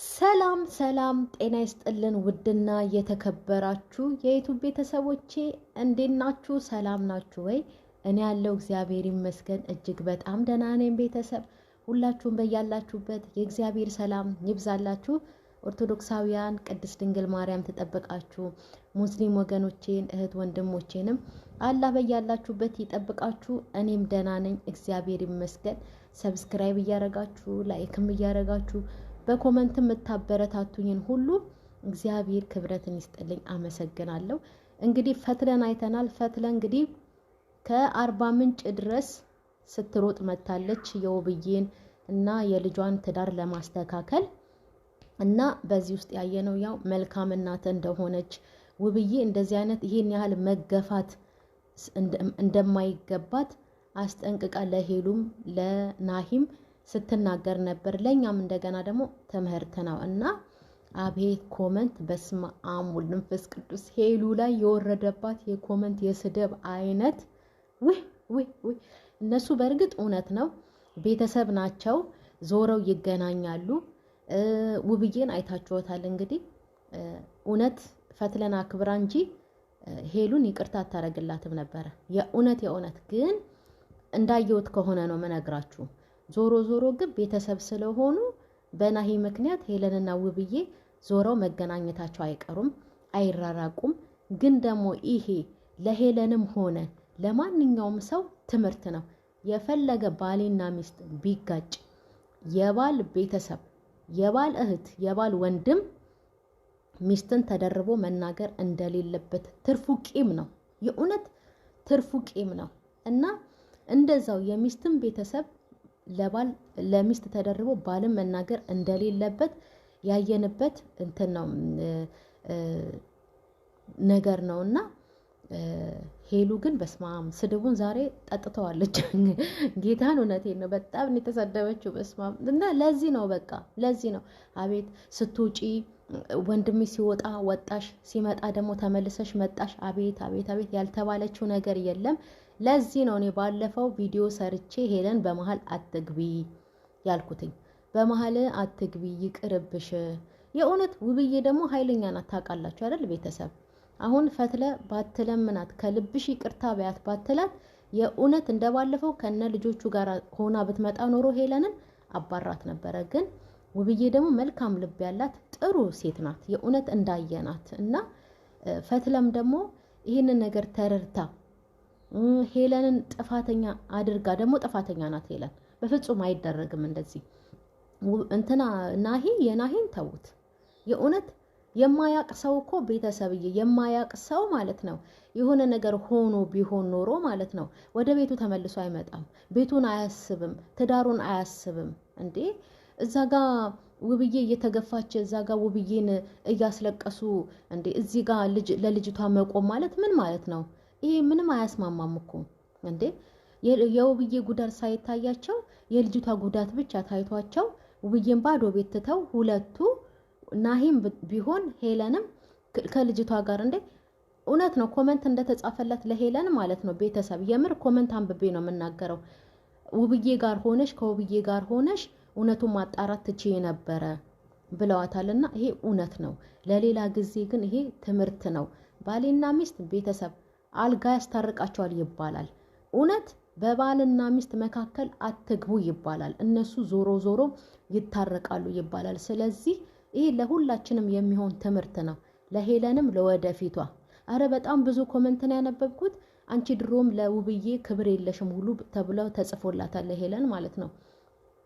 ሰላም ሰላም ጤና ይስጥልን ውድና የተከበራችሁ የዩቲዩብ ቤተሰቦቼ እንዴት ናችሁ? ሰላም ናችሁ ወይ? እኔ ያለው እግዚአብሔር ይመስገን እጅግ በጣም ደህና ነኝ። ቤተሰብ ሁላችሁም በያላችሁበት የእግዚአብሔር ሰላም ይብዛላችሁ። ኦርቶዶክሳውያን ቅድስት ድንግል ማርያም ተጠብቃችሁ፣ ሙስሊም ወገኖቼን እህት ወንድሞቼንም አላህ በያላችሁበት ይጠብቃችሁ። እኔም ደህና ነኝ እግዚአብሔር ይመስገን። ሰብስክራይብ እያረጋችሁ ላይክም እያረጋችሁ በኮመንት የምታበረታቱኝን ሁሉ እግዚአብሔር ክብረትን ይስጥልኝ፣ አመሰግናለሁ። እንግዲህ ፈትለን አይተናል። ፈትለ እንግዲህ ከአርባ ምንጭ ድረስ ስትሮጥ መታለች የውብዬን እና የልጇን ትዳር ለማስተካከል እና በዚህ ውስጥ ያየነው ያው መልካም እናት እንደሆነች ውብዬ እንደዚህ አይነት ይሄን ያህል መገፋት እንደማይገባት አስጠንቅቃ ለሄሉም ለናሂም ስትናገር ነበር። ለኛም እንደገና ደግሞ ትምህርት ነው እና አቤት ኮመንት በስመ አብ ወወልድ ወመንፈስ ቅዱስ ሄሉ ላይ የወረደባት የኮመንት የስድብ አይነት ወይ እነሱ በእርግጥ እውነት ነው ቤተሰብ ናቸው፣ ዞረው ይገናኛሉ። ውብዬን አይታችኋታል እንግዲህ እውነት ፈትለና አክብራ እንጂ ሄሉን ይቅርታ አታረግላትም ነበረ። የእውነት ግን እንዳየሁት ከሆነ ነው መነግራችሁ። ዞሮ ግን ቤተሰብ ስለሆኑ በናሂ ምክንያት ሄለንና ውብዬ ዞረው መገናኘታቸው አይቀሩም፣ አይራራቁም። ግን ደግሞ ይሄ ለሄለንም ሆነ ለማንኛውም ሰው ትምህርት ነው። የፈለገ ባልና ሚስት ቢጋጭ የባል ቤተሰብ፣ የባል እህት፣ የባል ወንድም ሚስትን ተደርቦ መናገር እንደሌለበት ትርፉ ቂም ነው። የእውነት ትርፉ ቂም ነው እና እንደዛው የሚስትን ቤተሰብ ለባል ለሚስት ተደርቦ ባልም መናገር እንደሌለበት ያየንበት እንትን ነው ነገር ነውና ሄሉ ግን በስማም ስድቡን ዛሬ ጠጥተዋለች። ጌታን እውነቴን ነው በጣም የተሰደበችው በስማም። እና ለዚህ ነው በቃ ለዚህ ነው አቤት ስትውጪ ወንድሜ ሲወጣ ወጣሽ፣ ሲመጣ ደግሞ ተመልሰሽ መጣሽ። አቤት ያልተባለችው ነገር የለም። ለዚህ ነው እኔ ባለፈው ቪዲዮ ሰርቼ ሄለን በመሃል አትግቢ ያልኩትኝ። በመሃል አትግቢ ይቅርብሽ። የእውነት ውብዬ ደግሞ ኃይለኛ ናት ታውቃላችሁ አይደል ቤተሰብ? አሁን ፈትለ ባትለምናት ከልብሽ ይቅርታ በያት ባትላት የእውነት እንደባለፈው ከነ ልጆቹ ጋር ሆና ብትመጣ ኖሮ ሄለንን አባራት ነበረ። ግን ውብዬ ደግሞ መልካም ልብ ያላት ጥሩ ሴት ናት የእውነት እንዳየናት እና ፈትለም ደግሞ ይህንን ነገር ተረድታ ሄለንን ጥፋተኛ አድርጋ ደግሞ ጥፋተኛ ናት ሄለን። በፍጹም አይደረግም እንደዚህ እንትና የናሂን ተውት። የእውነት የማያቅ ሰው እኮ ቤተሰብዬ የማያቅ ሰው ማለት ነው የሆነ ነገር ሆኖ ቢሆን ኖሮ ማለት ነው ወደ ቤቱ ተመልሶ አይመጣም። ቤቱን አያስብም፣ ትዳሩን አያስብም። እንዴ እዛ ጋ ውብዬ እየተገፋች እዛ ጋ ውብዬን እያስለቀሱ እንዴ እዚህ ጋ ለልጅቷ መቆም ማለት ምን ማለት ነው? ይሄ ምንም አያስማማም እኮ እንዴ። የውብዬ ጉዳት ሳይታያቸው የልጅቷ ጉዳት ብቻ ታይቷቸው ውብዬን ባዶ ቤት ትተው ሁለቱ ናሂም ቢሆን ሄለንም ከልጅቷ ጋር እንዴ እውነት ነው ኮመንት እንደተጻፈላት ለሄለን ማለት ነው ቤተሰብ የምር ኮመንት አንብቤ ነው የምናገረው። ውብዬ ጋር ሆነሽ ከውብዬ ጋር ሆነሽ እውነቱን ማጣራት ትችይ ነበረ ብለዋታልና ይሄ እውነት ነው። ለሌላ ጊዜ ግን ይሄ ትምህርት ነው። ባልና ሚስት ቤተሰብ አልጋ ያስታርቃቸዋል ይባላል። እውነት በባልና ሚስት መካከል አትግቡ ይባላል። እነሱ ዞሮ ይታረቃሉ ይባላል። ስለዚህ ይሄ ለሁላችንም የሚሆን ትምህርት ነው፣ ለሄለንም ለወደፊቷ። አረ በጣም ብዙ ኮመንት ነው ያነበብኩት። አንቺ ድሮም ለውብዬ ክብር የለሽም ሁሉ ተብለው ተጽፎላታል ለሄለን ማለት ነው።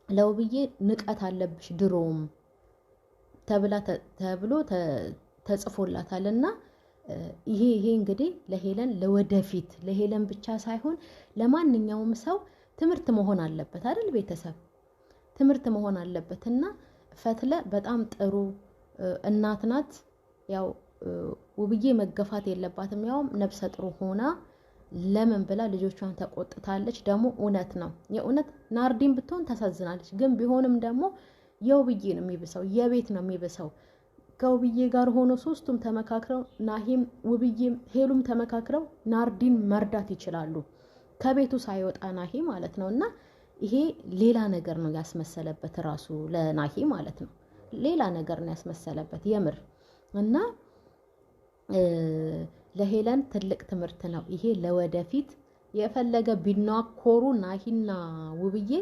ለውብዬ ንቀት አለብሽ ድሮም ተብሎ ተጽፎላታልና ይሄ እንግዲህ ለሄለን ለወደፊት ለሄለን ብቻ ሳይሆን ለማንኛውም ሰው ትምህርት መሆን አለበት አይደል ቤተሰብ? ትምህርት መሆን አለበትና ፈትለ በጣም ጥሩ እናት ናት። ያው ውብዬ መገፋት የለባትም። ያው ነፍሰ ጥሩ ሆና ለምን ብላ ልጆቿን ተቆጥታለች። ደግሞ እውነት ነው የእውነት ናርዲን ብትሆን ታሳዝናለች። ግን ቢሆንም ደግሞ የውብዬ ነው የሚብሰው፣ የቤት ነው የሚብሰው። ከውብዬ ጋር ሆኖ ሶስቱም ተመካክረው ናሂም ውብዬም ሄሉም ተመካክረው ናርዲን መርዳት ይችላሉ፣ ከቤቱ ሳይወጣ ናሂ ማለት ነውና ይሄ ሌላ ነገር ነው ያስመሰለበት ራሱ ለናሂ ማለት ነው። ሌላ ነገር ነው ያስመሰለበት የምር እና ለሄለን ትልቅ ትምህርት ነው ይሄ ለወደፊት የፈለገ ቢናኮሩ ናሂና ውብዬ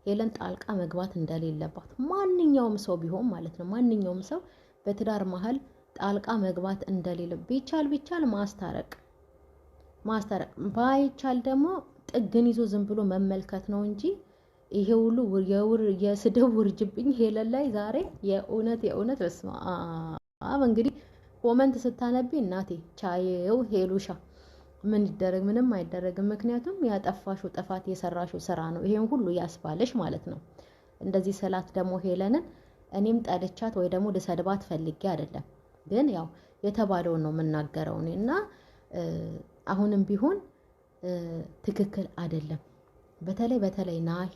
ሄለን ጣልቃ መግባት እንደሌለባት ማንኛውም ሰው ቢሆን ማለት ነው ማንኛውም ሰው በትዳር መሃል ጣልቃ መግባት እንደሌለ ቢቻል ማስታረቅ ባይቻል ደግሞ ጥግን ይዞ ዝም ብሎ መመልከት ነው እንጂ ይሄ ሁሉ የስድብ ውርጅብኝ ሄለን ላይ ዛሬ የእውነት በስማ እንግዲህ ኮመንት ስታነቢ እናቴ ቻየው ሄሉሻ ምን ይደረግ ምንም አይደረግም ምክንያቱም ያጠፋሽው ጥፋት የሰራሽው ስራ ነው ይሄን ሁሉ ያስባለሽ ማለት ነው እንደዚህ ሰላት ደግሞ ሄለንን እኔም ጠልቻት ወይ ደግሞ ልሰድባት ፈልጌ አይደለም ግን ያው የተባለውን ነው የምናገረው እና አሁንም ቢሆን ትክክል አይደለም በተለይ ናሂ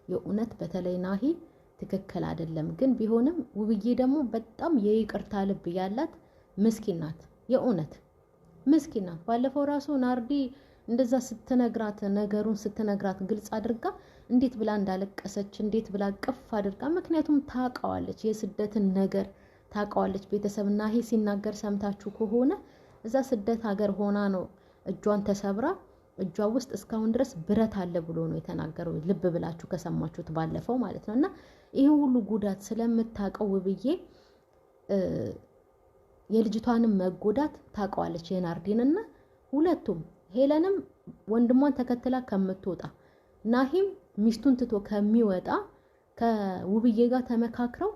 የእውነት በተለይ ናሂ ትክክል አይደለም ግን ቢሆንም ውብዬ ደግሞ በጣም የይቅርታ ልብ ያላት ምስኪን ናት የእውነት ምስኪን ናት ባለፈው ራሱ ናርዲ እንደዛ ስትነግራት ነገሩን ስትነግራት ግልጽ አድርጋ እንዴት ብላ እንዳለቀሰች እንዴት ብላ ቅፍ አድርጋ ምክንያቱም ታውቃዋለች የስደትን ነገር ታውቃዋለች ቤተሰብ ናሂ ሲናገር ሰምታችሁ ከሆነ እዛ ስደት ሀገር ሆና ነው እጇን ተሰብራ እጇ ውስጥ እስካሁን ድረስ ብረት አለ ብሎ ነው የተናገረው ልብ ብላችሁ ከሰማችሁት ባለፈው ማለት ነውና ይሄ ሁሉ ጉዳት ስለምታውቀው ውብዬ የልጅቷንም መጎዳት ታውቃለች የናርዲንና ሁለቱም ሄለንም ወንድሟን ተከትላ ከምትወጣ ናሂም ሚስቱን ትቶ ከሚወጣ ከውብዬ ጋር ተመካክረው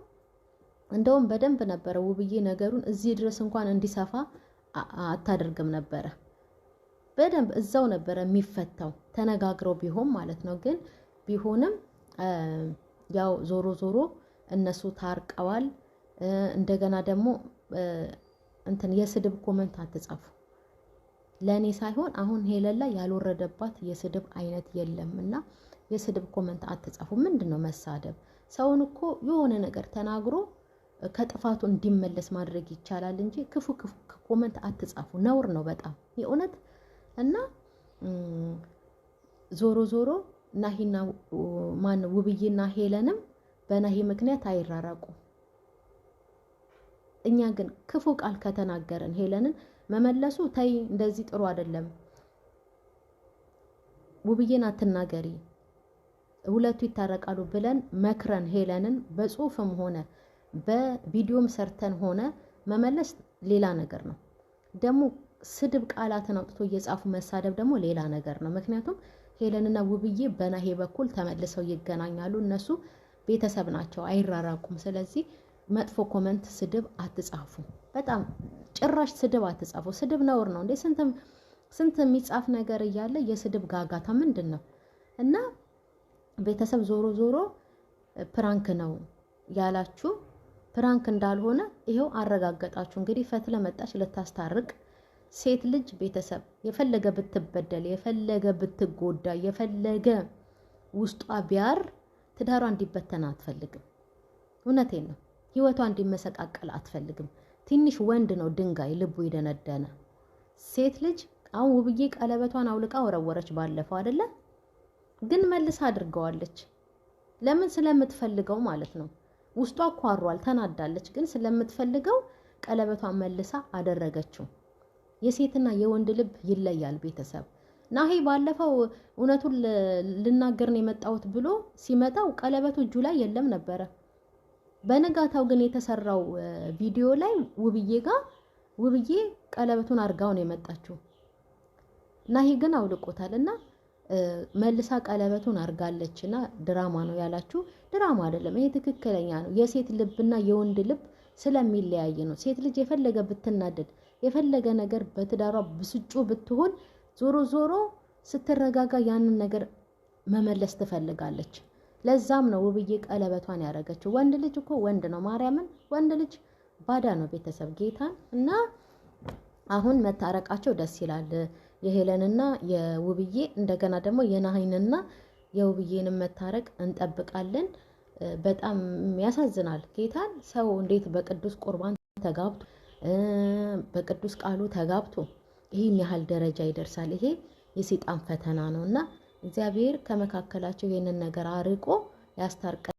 እንደውም በደንብ ነበር ውብዬ ነገሩን እዚህ ድረስ እንኳን እንዲሰፋ አታደርግም ነበር በደንብ እዛው ነበር የሚፈታው ተነጋግረው ቢሆን ማለት ነው ግን ቢሆንም ያው ዞሮ እነሱ ታርቀዋል እንደገና ደግሞ እንትን የስድብ ኮሜንት አትጻፉ ለኔ ሳይሆን አሁን ሄለን ላይ ያልወረደባት የስድብ አይነት የለምና የስድብ ኮሜንት አትጻፉ ምንድነው መሳደብ ሰውን እኮ የሆነ ነገር ተናግሮ ከጥፋቱ እንዲመለስ ማድረግ ይቻላል እንጂ ክፉ ኮሜንት አትጻፉ ነውር ነው በጣም የእውነት እና ዞሮ ናሂና ማን ውብዬና ሄለንም በናሂ ምክንያት አይራራቁ እኛ ግን ክፉ ቃል ከተናገረን ሄለንን መመለሱ ታይ እንደዚህ ጥሩ አይደለም ውብዬን አትናገሪ ሁለቱ ይታረቃሉ ብለን መክረን ሄለንን በጽሁፍም ሆነ በቪዲዮም ሰርተን ሆነ መመለስ ሌላ ነገር ነው ደግሞ ስድብ ቃላትን አውጥቶ እየጻፉ መሳደብ ደግሞ ሌላ ነገር ነው ምክንያቱም ሄለንና ውብዬ በናሂ በኩል ተመልሰው ይገናኛሉ እነሱ ቤተሰብ ናቸው አይራራቁም ስለዚህ መጥፎ ኮሜንት ስድብ አትጻፉ በጣም ጭራሽ ስድብ አትጻፉ ስድብ ነውር ነው እንዴ ስንት የሚጻፍ ነገር እያለ የስድብ ጋጋታ ምንድነው እና ቤተሰብ ዞሮ ፕራንክ ነው ያላችሁ ፕራንክ እንዳልሆነ ይሄው አረጋግጣችሁ እንግዲህ ፈትለ መጣች ለታስታርቅ ሴት ልጅ ቤተሰብ የፈለገ ብትበደል የፈለገ ብትጎዳ የፈለገ ውስጧ ቢያር ትዳሯ እንዲበተን አትፈልግም እውነቴን ነው ህይወቷ እንዲመሰቃቀል አትፈልግም ትንሽ ወንድ ነው ድንጋይ ልቡ ይደነደነ ሴት ልጅ አሁን ውብዬ ቀለበቷን አውልቃ ወረወረች ባለፈው አይደለ ግን መልሳ አድርገዋለች ለምን ስለምትፈልገው ማለት ነው ውስጧ ቋሯል ተናዳለች ግን ስለምትፈልገው ቀለበቷን መልሳ አደረገችው የሴትና የወንድ ልብ ይለያል ቤተሰብ ናሂ ባለፈው እውነቱን ልናገር ነው የመጣሁት ብሎ ሲመጣው ቀለበቱ እጁ ላይ የለም ነበር በነጋታው ግን የተሰራው ቪዲዮ ላይ ውብዬ ቀለበቱን አርጋው ነው የመጣችው ናሂ ግን አውልቆታልና መልሳ ቀለበቱን አርጋለችና ድራማ ነው ያላችሁ ድራማ አይደለም ይሄ ትክክለኛ ነው የሴት ልብና የወንድ ልብ ስለሚለያይ ነው ሴት ልጅ የፈለገ ብትናደድ የፈለገ ነገር በትዳሯ ብስጩ ብትሆን ዞሮ ስትረጋጋ ያንን ነገር መመለስ ትፈልጋለች ለዛም ነው ውብዬ ቀለበቷን ያረጋችው ወንድ ልጅ እኮ ወንድ ነው ማርያምን ወንድ ልጅ ባዳ ነው ቤተሰብ ጌታን እና አሁን መታረቃቸው ደስ ይላል የሄለንና የውብዬ እንደገና ደግሞ የናሂንና የውብዬን መታረቅ እንጠብቃለን በጣም ያሳዝናል ጌታን ሰው እንዴት በቅዱስ ቁርባን ተጋብቶ በቅዱስ ቃሉ ተጋብቶ ይሄን ያህል ደረጃ ይደርሳል ይሄ የሰይጣን ፈተና ነውና እግዚአብሔር ከመካከላቸው ይሄንን ነገር አርቆ ያስታርቃል